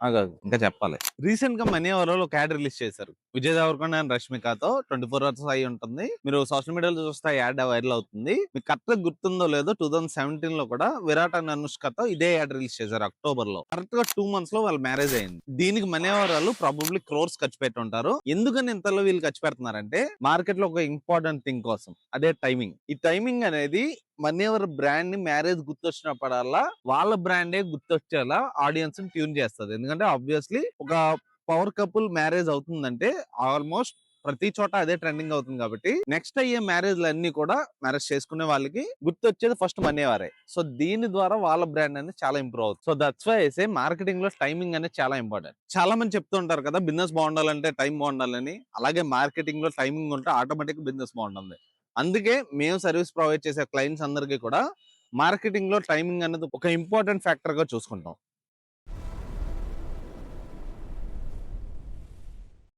ఆగాగు ఇంకా చెప్పాలి. రీసెంట్ గా మనీ ఎవరో ఒక యాడ్ రిలీజ్ చేశారు. విజయ్ దేవరకొండ అండ్ రష్మికతో 24 అవర్స్ అయి ఉంటుంది. మీరు సోషల్ మీడియాలో చూస్తే ఆ యాడ్ వైరల్ అవుతుంది. మీకు కరెక్ట్ గా గుర్తుందో లేదో 2017 లో కూడా విరాట్ అండ్ అనుష్కతో ఇదే యాడ్ రిలీజ్ చేశారు అక్టోబర్ లో. కరెక్ట్ గా 2 months లో వాళ్ళ మ్యారేజ్ అయింది. దీనికి మనీ ఎవరాలు ప్రాబబ్లీ క్రోర్స్ ఖర్చు పెట్టి ఉంటారు. ఎందుకని ఇంతలో వీళ్ళు ఖర్చు పెడుతున్నారంటే మార్కెట్ లో ఒక ఇంపార్టెంట్ థింగ్ కోసం, అదే టైమింగ్. ఈ టైమింగ్ అనేది మనేవర్ బ్రాండ్ ని మ్యారేజ్ గుర్తొచ్చినప్పుడల్లా వాళ్ళ బ్రాండే గుర్తొచ్చేలా ఆడియన్స్ ని ట్యూన్ చేస్తుంది. ఎందుకంటే ఆబ్వియస్లీ ఒక పవర్ కపుల్ మ్యారేజ్ అవుతుందంటే ఆల్మోస్ట్ ప్రతి చోట అదే ట్రెండింగ్ అవుతుంది. కాబట్టి నెక్స్ట్ అయ్యే మ్యారేజ్లు అన్ని కూడా మ్యారేజ్ చేసుకునే వాళ్ళకి గుర్తొచ్చేది ఫస్ట్ మనేవారే. సో దీని ద్వారా వాళ్ళ బ్రాండ్ అనేది చాలా ఇంప్రూవ్ అవుతుంది. సో దట్స్ వై ఐసే మార్కెటింగ్ లో టైమింగ్ అనేది చాలా ఇంపార్టెంట్. చాలా మంది చెప్తూ ఉంటారు కదా, బిజినెస్ బాగుండాలంటే టైం బాగుండాలని. అలాగే మార్కెటింగ్ లో టైమింగ్ ఉంటే ఆటోమేటిక్ బిజినెస్ బాగుంటుంది. అందుకే మేము సర్వీస్ ప్రొవైడ్ చేసే క్లయింట్స్ అందరికీ కూడా మార్కెటింగ్ లో టైమింగ్ అనేది ఒక ఇంపార్టెంట్ ఫ్యాక్టర్ గా చూసుకుంటాం.